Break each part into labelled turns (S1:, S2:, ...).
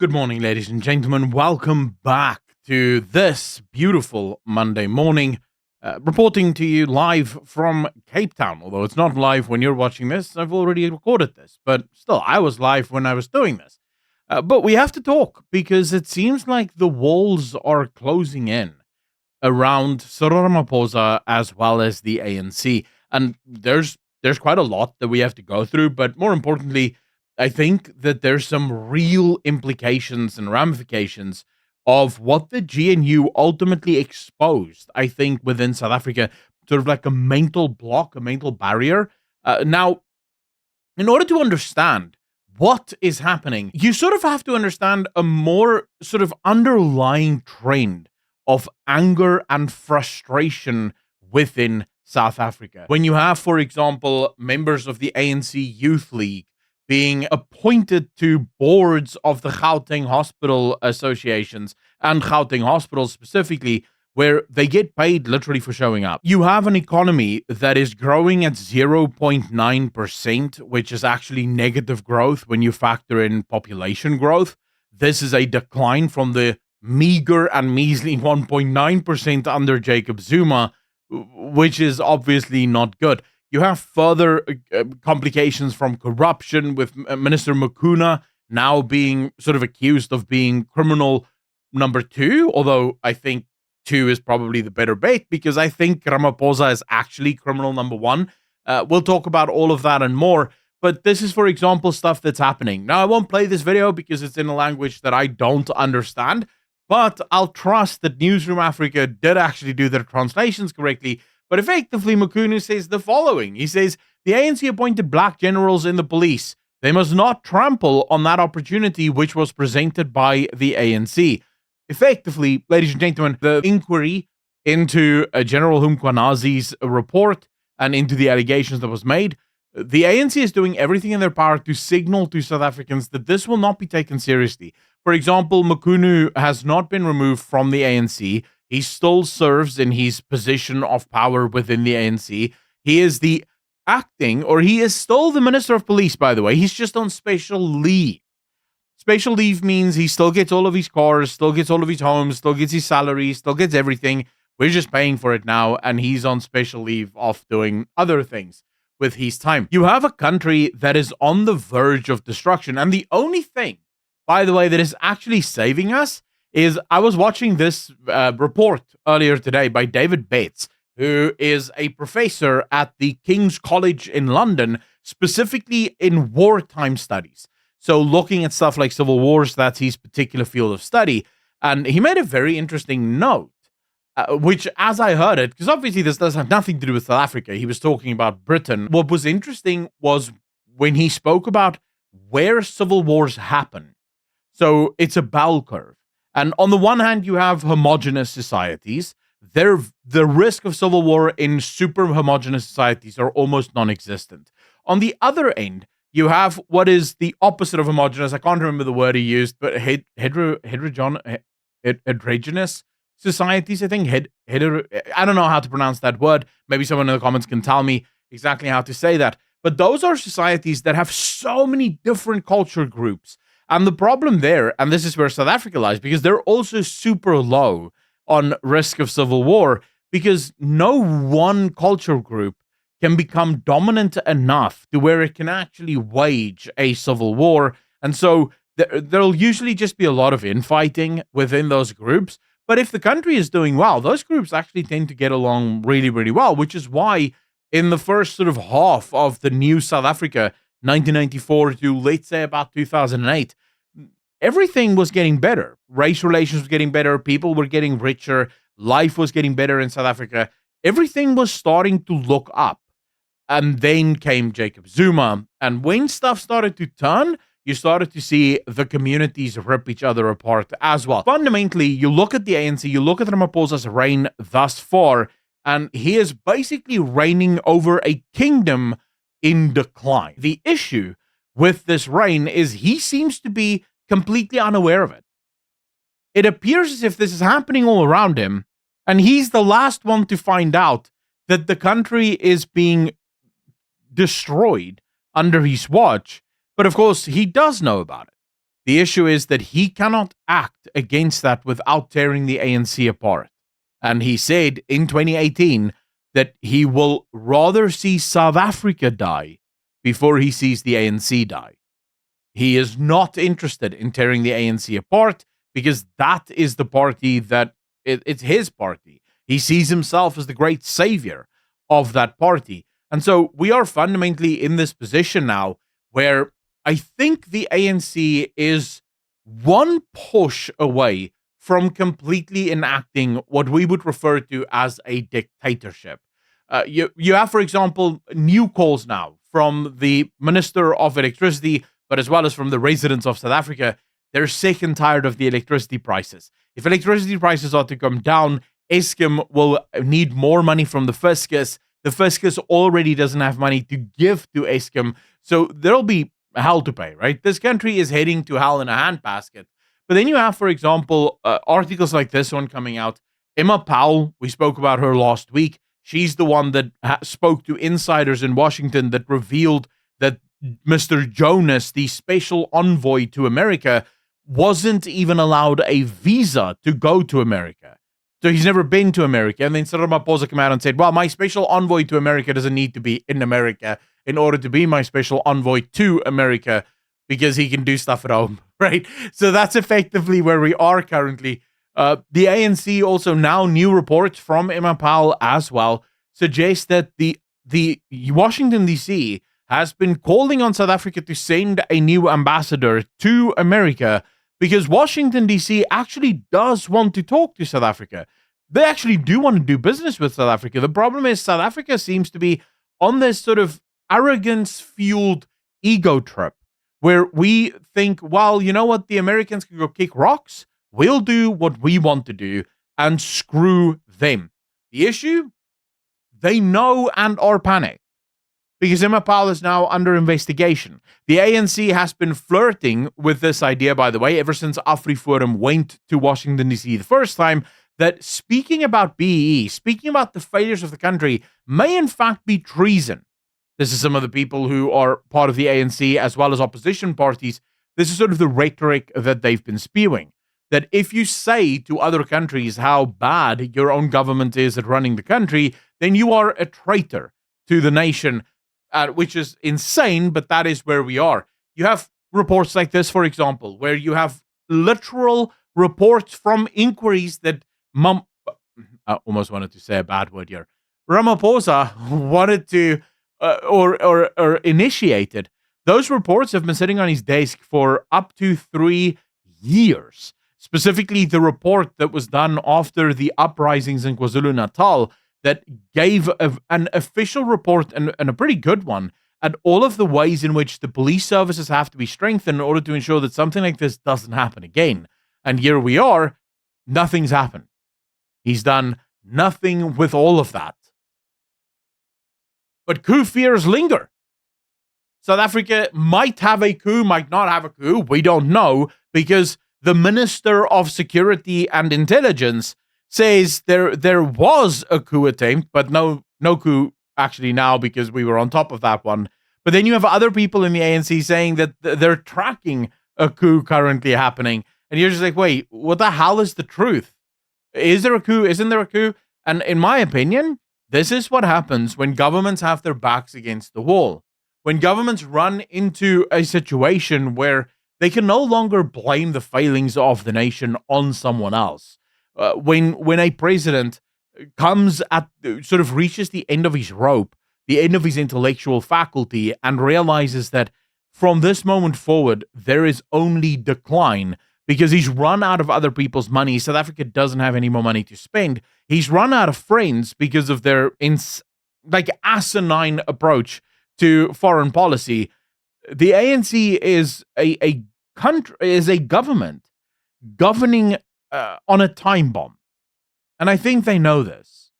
S1: Good morning, ladies and gentlemen. Welcome back to this beautiful Monday morning. Reporting to you live from Cape Town. Although it's not live when you're watching this, I've already recorded this. But still, I was live when I was doing this. But we have to talk because it seems like the walls are closing in around Cyril Ramaphosa as well as the ANC. And there's quite a lot that we have to go through. But more importantly, I think that there's some real implications and ramifications of what the GNU ultimately exposed, I think, within South Africa, sort of like a mental block, a mental barrier. Now, in order to understand what is happening, you sort of have to understand a more sort of underlying trend of anger and frustration within South Africa. When you have, for example, members of the ANC Youth League being appointed to boards of the Gauteng hospital associations and Gauteng hospitals specifically, where they get paid literally for showing up. You have an economy that is growing at 0.9%, which is actually negative growth when you factor in population growth. This is a decline from the meager and measly 1.9% under Jacob Zuma, which is obviously not good. You have further complications from corruption with Minister Mukuna now being sort of accused of being criminal number 2, although I think 2 is probably the better bet because I think Ramaphosa is actually criminal number 1. We'll talk about all of that and more, but this is, for example, stuff that's happening. Now, I won't play this video because it's in a language that I don't understand, but I'll trust that Newsroom Africa did actually do their translations correctly. But effectively, Mukunu says the following. He says, the ANC appointed black generals in the police. They must not trample on that opportunity which was presented by the ANC. Effectively, ladies and gentlemen, the inquiry into General Humkwanazi's report and into the allegations that was made, the ANC is doing everything in their power to signal to South Africans that this will not be taken seriously. For example, Mukunu has not been removed from the ANC. He still serves in his position of power within the ANC. He is the acting, or he is still the Minister of Police, by the way. He's just on special leave. Special leave means he still gets all of his cars, still gets all of his homes, still gets his salary, still gets everything. We're just paying for it now, and he's on special leave of doing other things with his time. You have a country that is on the verge of destruction, and the only thing, by the way, that is actually saving us is I was watching this report earlier today by David Bates, who is a professor at the King's College in London, specifically in wartime studies. So looking at stuff like civil wars, that's his particular field of study. And he made a very interesting note, which as I heard it, because obviously this does have nothing to do with South Africa, he was talking about Britain. What was interesting was when he spoke about where civil wars happen. So it's a bell curve. And on the one hand, you have homogenous societies. The risk of civil war in super homogenous societies are almost non-existent. On the other end, you have what is the opposite of homogenous. I can't remember the word he used, but heterogeneous societies, I think. I don't know how to pronounce that word. Maybe someone in the comments can tell me exactly how to say that. But those are societies that have so many different culture groups. And the problem there, and this is where South Africa lies, because they're also super low on risk of civil war, because no one culture group can become dominant enough to where it can actually wage a civil war. And so there'll usually just be a lot of infighting within those groups. But if the country is doing well, those groups actually tend to get along really, really well, which is why in the first sort of half of the new South Africa, 1994 to, let's say, about 2008, everything was getting better. Race relations was getting better. People were getting richer. Life was getting better in South Africa. Everything was starting to look up. And then came Jacob Zuma. And when stuff started to turn, you started to see the communities rip each other apart as well. Fundamentally, you look at the ANC, you look at Ramaphosa's reign thus far, and he is basically reigning over a kingdom in decline. The issue with this reign is he seems to be completely unaware of it. It appears as if this is happening all around him, and he's the last one to find out that the country is being destroyed under his watch. But of course, he does know about it. The issue is that he cannot act against that without tearing the ANC apart. And he said in 2018 that he will rather see South Africa die before he sees the ANC die. He is not interested in tearing the ANC apart because that is the party that it's his party. He sees himself as the great savior of that party. And so we are fundamentally in this position now where I think the ANC is one push away from completely enacting what we would refer to as a dictatorship. You have, for example, new calls now from the Minister of Electricity, but as well as from the residents of South Africa. They're sick and tired of the electricity prices. If electricity prices are to come down, Eskom will need more money from the fiscus. The fiscus already doesn't have money to give to Eskom, so there'll be hell to pay, right? This country is heading to hell in a handbasket. But then you have, for example, articles like this one coming out. Emma Powell, we spoke about her last week. She's the one that spoke to insiders in Washington that revealed that Mr. Jonas, the special envoy to America, wasn't even allowed a visa to go to America. So he's never been to America. And then Cyril Ramaphosa came out and said, well, my special envoy to America doesn't need to be in America in order to be my special envoy to America because he can do stuff at home, right? So that's effectively where we are currently. The ANC also now, new reports from Emma Powell as well, suggest that the Washington, D.C. has been calling on South Africa to send a new ambassador to America because Washington, D.C. actually does want to talk to South Africa. They actually do want to do business with South Africa. The problem is South Africa seems to be on this sort of arrogance-fueled ego trip where we think, well, you know what? The Americans can go kick rocks. We'll do what we want to do and screw them. The issue? They know and are panicked because Emma Powell is now under investigation. The ANC has been flirting with this idea, by the way, ever since AfriForum went to Washington, D.C. the first time, that speaking about BEE, speaking about the failures of the country, may in fact be treason. This is some of the people who are part of the ANC as well as opposition parties. This is sort of the rhetoric that they've been spewing. That if you say to other countries how bad your own government is at running the country, then you are a traitor to the nation, which is insane, but that is where we are. You have reports like this, for example, where you have literal reports from inquiries that I almost wanted to say a bad word here. Ramaphosa wanted to or initiated. Those reports have been sitting on his desk for up to 3 years. Specifically, the report that was done after the uprisings in KwaZulu-Natal that gave an official report, and a pretty good one, at all of the ways in which the police services have to be strengthened in order to ensure that something like this doesn't happen again. And here we are, nothing's happened. He's done nothing with all of that. But coup fears linger. South Africa might have a coup, might not have a coup. We don't know, because the Minister of Security and Intelligence says there was a coup attempt, but no coup actually now because we were on top of that one. But then you have other people in the ANC saying that they're tracking a coup currently happening. And you're just like, wait, what the hell is the truth? Is there a coup? Isn't there a coup? And in my opinion, this is what happens when governments have their backs against the wall. When governments run into a situation where they can no longer blame the failings of the nation on someone else. When a president comes sort of reaches the end of his rope, the end of his intellectual faculty, and realizes that from this moment forward, there is only decline because he's run out of other people's money. South Africa doesn't have any more money to spend. He's run out of friends because of their asinine approach to foreign policy. The ANC is a country, is a government governing on a time bomb. And I think they know this,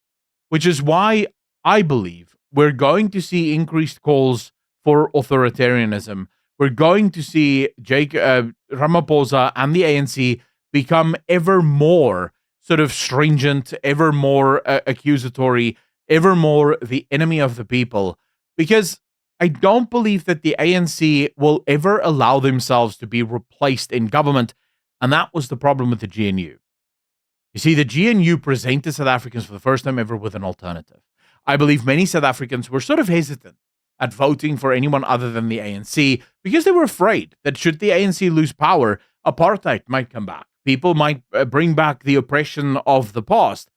S1: which is why I believe we're going to see increased calls for authoritarianism. We're going to see Ramaphosa and the ANC become ever more sort of stringent, ever more accusatory, ever more the enemy of the people. Because I don't believe that the ANC will ever allow themselves to be replaced in government, and that was the problem with the GNU. You see, the GNU presented South Africans for the first time ever with an alternative. I believe many South Africans were sort of hesitant at voting for anyone other than the ANC because they were afraid that should the ANC lose power, apartheid might come back. People might bring back the oppression of the past.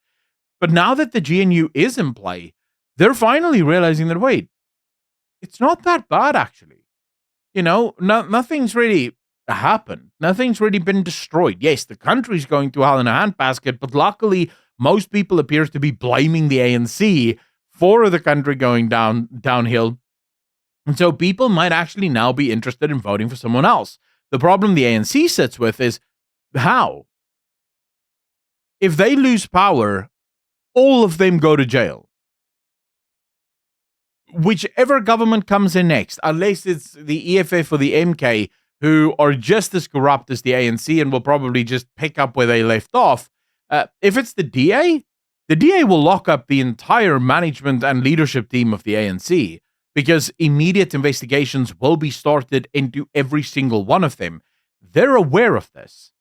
S1: But now that the GNU is in play, they're finally realizing that, wait, it's not that bad, actually. Nothing's really happened. Nothing's really been destroyed. Yes, the country's going to hell in a handbasket, but luckily, most people appear to be blaming the ANC for the country going downhill. And so people might actually now be interested in voting for someone else. The problem the ANC sits with is how? If they lose power, all of them go to jail. Whichever government comes in next, unless it's the EFF or the MK, who are just as corrupt as the ANC and will probably just pick up where they left off. If it's the DA will lock up the entire management and leadership team of the ANC because immediate investigations will be started into every single one of them. They're aware of this.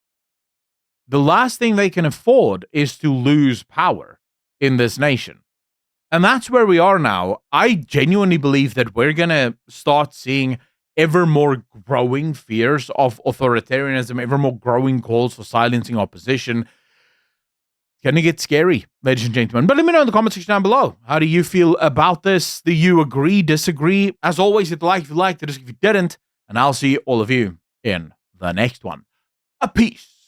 S1: The last thing they can afford is to lose power in this nation. And that's where we are now. I genuinely believe that we're going to start seeing ever more growing fears of authoritarianism, ever more growing calls for silencing opposition. It's going to get scary, ladies and gentlemen. But let me know in the comment section down below. How do you feel about this? Do you agree, disagree? As always, hit the like if you liked it, if you didn't. And I'll see all of you in the next one. A peace.